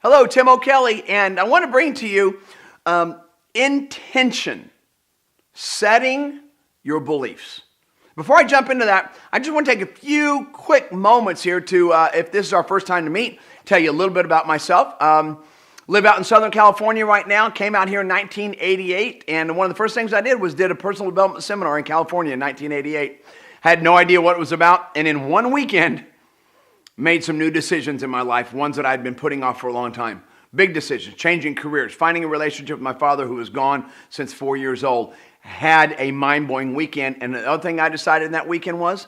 Hello, Tim O'Kelly, and I want to bring to you intention, setting your beliefs. Before I jump into that, I just want to take a few quick moments here to, if this is our first time to meet, tell you a little bit about myself. Live out in Southern California right now, came out here in 1988, and one of the first things I did was did a personal development seminar in California in 1988. Had no idea what it was about, and in one weekend, made some new decisions in my life, ones that I'd been putting off for a long time. Big decisions, changing careers, finding a relationship with my father who was gone since 4 years old. Had a mind-blowing weekend, and the other thing I decided in that weekend was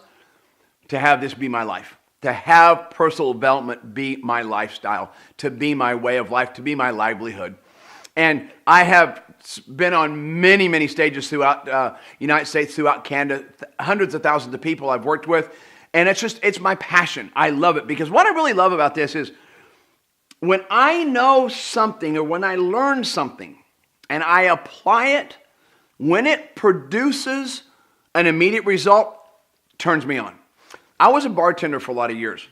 to have this be my life. To have personal development be my lifestyle, to be my way of life, to be my livelihood. And I have been on many, many stages throughout the United States, throughout Canada, hundreds of thousands of people I've worked with. And it's my passion. I love it because what I really love about this is when I know something or when I learn something and I apply it, when it produces an immediate result, turns me on. I was a bartender for a lot of years.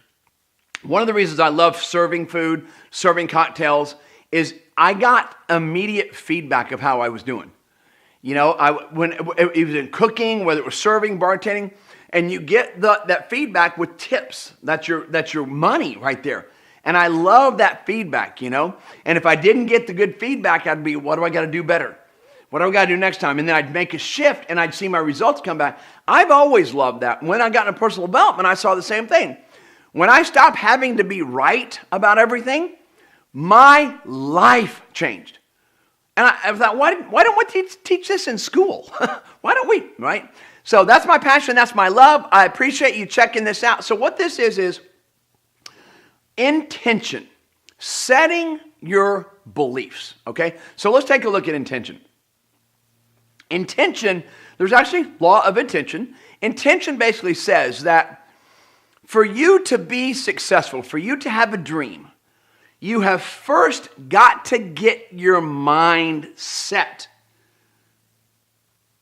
One of the reasons I love serving food, serving cocktails, is I got immediate feedback of how I was doing. You know, when it was in cooking, whether it was serving, bartending, and you get that feedback with tips. That's your money right there. And I love that feedback, you know. And if I didn't get the good feedback, I'd be, what do I got to do better? What do I got to do next time? And then I'd make a shift and I'd see my results come back. I've always loved that. When I got into personal development, I saw the same thing. When I stopped having to be right about everything, my life changed. And I thought, why don't we teach this in school? Why don't we, right? So that's my passion. That's my love. I appreciate you checking this out. So what this is intention, setting your beliefs, okay? So let's take a look at intention. Intention, there's actually law of intention. Intention basically says that for you to be successful, for you to have a dream, you have first got to get your mind set.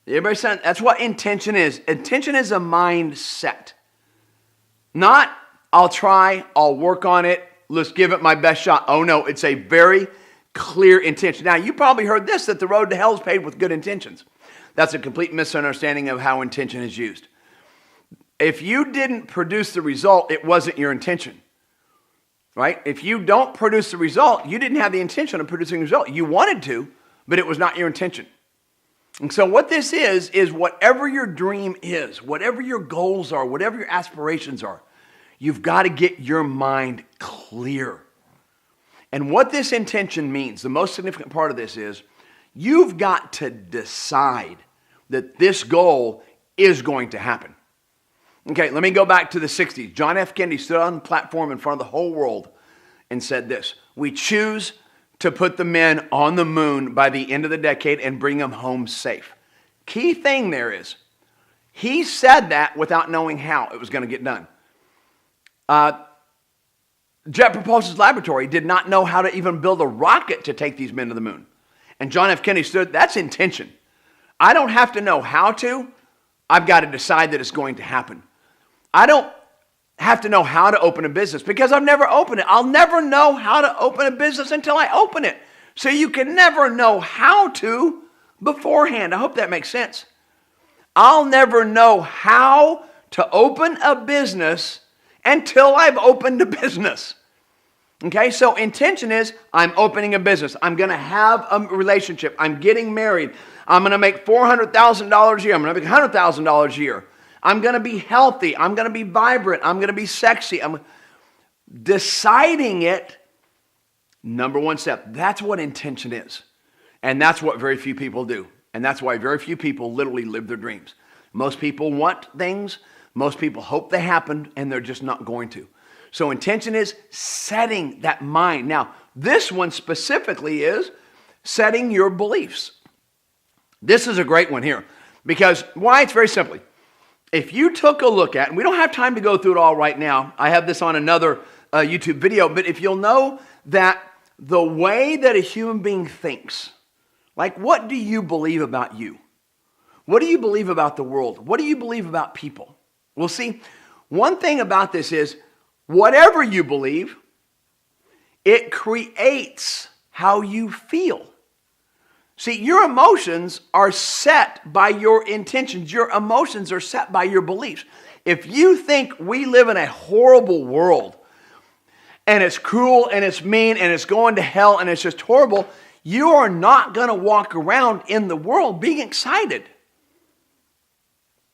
Everybody saying that's what intention is. Intention is a mindset. Not, I'll try, I'll work on it, let's give it my best shot. Oh no, it's a very clear intention. Now, you probably heard this, that the road to hell is paved with good intentions. That's a complete misunderstanding of how intention is used. If you didn't produce the result, it wasn't your intention. Right? If you don't produce the result, you didn't have the intention of producing the result. You wanted to, but it was not your intention. And so what this is whatever your dream is, whatever your goals are, whatever your aspirations are, you've got to get your mind clear. And what this intention means, the most significant part of this is, you've got to decide that this goal is going to happen. Okay, let me go back to the 60s. John F. Kennedy stood on the platform in front of the whole world and said this: we choose to put the men on the moon by the end of the decade and bring them home safe. Key thing there is, he said that without knowing how it was going to get done. Jet Propulsion Laboratory did not know how to even build a rocket to take these men to the moon. And John F. Kennedy stood, that's intention. I don't have to know how to, I've got to decide that it's going to happen. I don't have to know how to open a business because I've never opened it. I'll never know how to open a business until I open it. So you can never know how to beforehand. I hope that makes sense. I'll never know how to open a business until I've opened a business. Okay, so intention is I'm opening a business. I'm going to have a relationship. I'm getting married. I'm going to make $400,000 a year. I'm going to make $100,000 a year. I'm going to be healthy. I'm going to be vibrant. I'm going to be sexy. I'm deciding it. Number one step. That's what intention is. And that's what very few people do. And that's why very few people literally live their dreams. Most people want things. Most people hope they happen, and they're just not going to. So intention is setting that mind. Now, this one specifically is setting your beliefs. This is a great one here. Because why? It's very simply. If you took a look at, and we don't have time to go through it all right now. I have this on another YouTube video. But if you'll know that the way that a human being thinks, like what do you believe about you? What do you believe about the world? What do you believe about people? Well, see, one thing about this is whatever you believe It creates how you feel. See, your emotions are set by your intentions. Your emotions are set by your beliefs. If you think we live in a horrible world, and it's cruel, and it's mean, and it's going to hell, and it's just horrible, you are not going to walk around in the world being excited.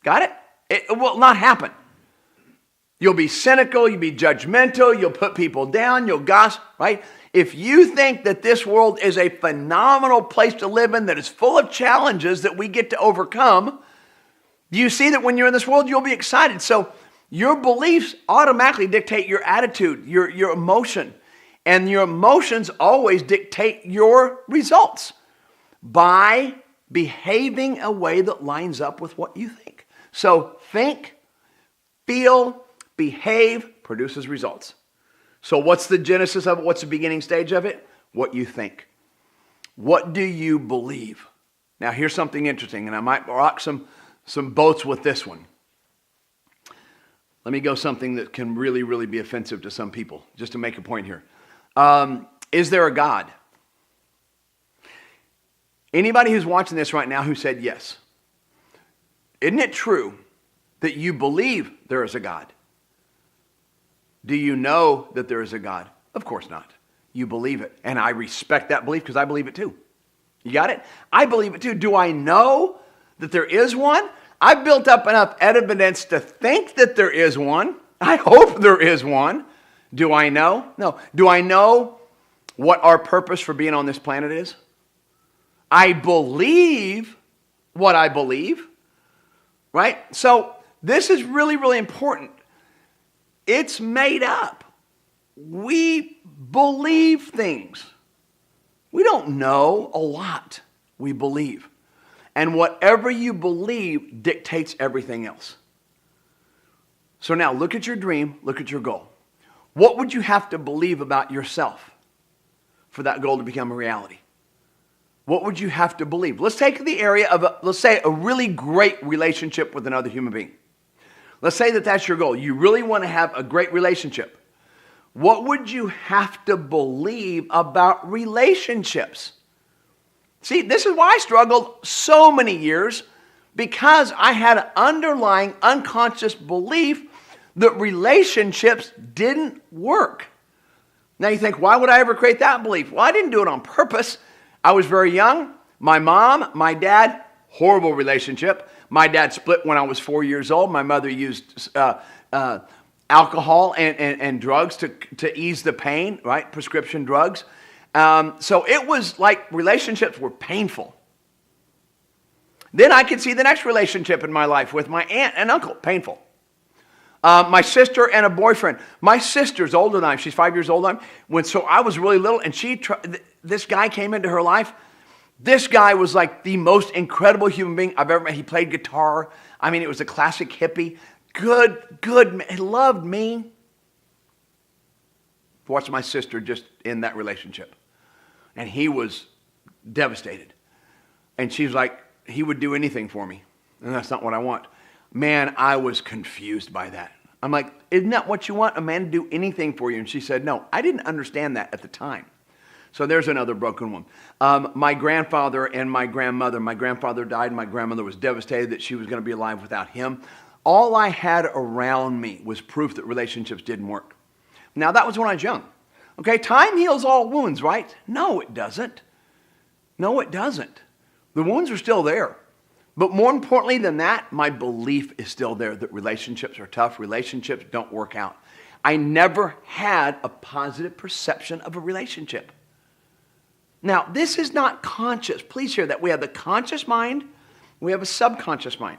Got it? It will not happen. You'll be cynical, you'll be judgmental, you'll put people down, you'll gossip, right? If you think that this world is a phenomenal place to live in, that is full of challenges that we get to overcome, you see that when you're in this world, you'll be excited. So your beliefs automatically dictate your attitude, your emotion. And your emotions always dictate your results by behaving a way that lines up with what you think. So think, feel, behave produces results. So what's the genesis of it? What's the beginning stage of it? What you think. What do you believe? Now here's something interesting, and I might rock some boats with this one. Let me go something that can really, really be offensive to some people, just to make a point here. Is there a God? Anybody who's watching this right now who said yes, isn't it true that you believe there is a God? Do you know that there is a God? Of course not. You believe it. And I respect that belief because I believe it too. You got it? I believe it too. Do I know that there is one? I've built up enough evidence to think that there is one. I hope there is one. Do I know? No. Do I know what our purpose for being on this planet is? I believe what I believe, right? So this is really, really important. It's made up. We believe things. We don't know a lot. We believe. And whatever you believe dictates everything else. So now look at your dream, look at your goal. What would you have to believe about yourself for that goal to become a reality? What would you have to believe? Let's take the area of, let's say, a really great relationship with another human being. Let's say that that's your goal. You really want to have a great relationship. What would you have to believe about relationships? See, this is why I struggled so many years, because I had an underlying unconscious belief that relationships didn't work. Now you think, why would I ever create that belief? Well, I didn't do it on purpose. I was very young. My mom, my dad, horrible relationship. My dad split when I was 4 years old. My mother used alcohol and drugs to ease the pain, right? Prescription drugs. So it was like relationships were painful. Then I could see the next relationship in my life with my aunt and uncle, painful. My sister and a boyfriend. My sister's older than I am. She's 5 years older than I am. So I was really little, and this guy came into her life. This guy was like the most incredible human being I've ever met. He played guitar. I mean, it was a classic hippie. Good. He loved me. Watched my sister just in that relationship. And he was devastated. And she's like, he would do anything for me. And that's not what I want. Man, I was confused by that. I'm like, isn't that what you want? A man to do anything for you? And she said, no, I didn't understand that at the time. So there's another broken one. My grandfather and my grandmother. My grandfather died. My grandmother was devastated that she was going to be alive without him. All I had around me was proof that relationships didn't work. Now, that was when I was young. Okay, time heals all wounds, right? No, it doesn't. No, it doesn't. The wounds are still there. But more importantly than that, my belief is still there that relationships are tough. Relationships don't work out. I never had a positive perception of a relationship. Now, this is not conscious. Please hear that. We have the conscious mind. We have a subconscious mind.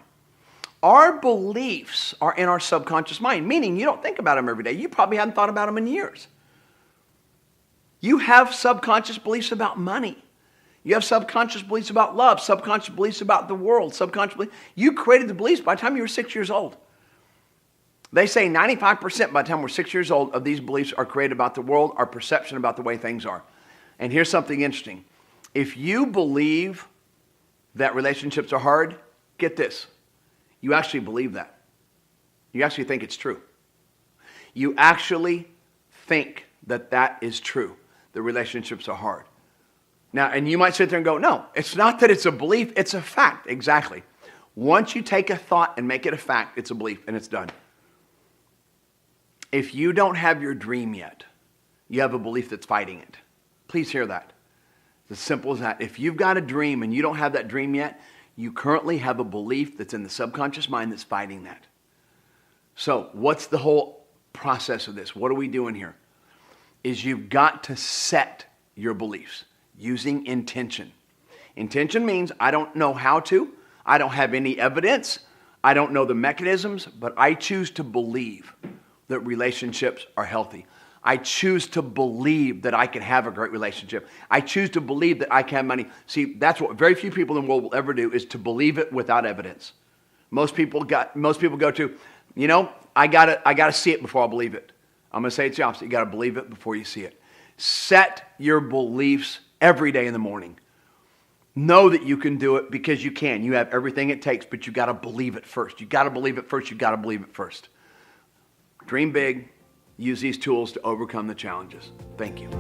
Our beliefs are in our subconscious mind, meaning you don't think about them every day. You probably haven't thought about them in years. You have subconscious beliefs about money. You have subconscious beliefs about love, subconscious beliefs about the world, subconscious beliefs. You created the beliefs by the time you were 6 years old. They say 95% by the time we're 6 years old of these beliefs are created about the world, our perception about the way things are. And here's something interesting. If you believe that relationships are hard, get this. You actually believe that. You actually think it's true. You actually think that that is true, that relationships are hard. Now, and you might sit there and go, no, it's not that it's a belief, it's a fact. Exactly. Once you take a thought and make it a fact, it's a belief and it's done. If you don't have your dream yet, you have a belief that's fighting it. Please hear that. It's as simple as that. If you've got a dream and you don't have that dream yet, you currently have a belief that's in the subconscious mind that's fighting that. So what's the whole process of this? What are we doing here? Is you've got to set your beliefs using intention. Intention means I don't know how to. I don't have any evidence. I don't know the mechanisms, but I choose to believe that relationships are healthy. I choose to believe that I can have a great relationship. I choose to believe that I can have money. See, that's what very few people in the world will ever do, is to believe it without evidence. Most people go to, I gotta see it before I believe it. I'm gonna say it's the opposite. You gotta believe it before you see it. Set your beliefs every day in the morning. Know that you can do it because you can. You have everything it takes, but you gotta believe it first. You gotta believe it first. You gotta believe it first. Dream big. Use these tools to overcome the challenges. Thank you.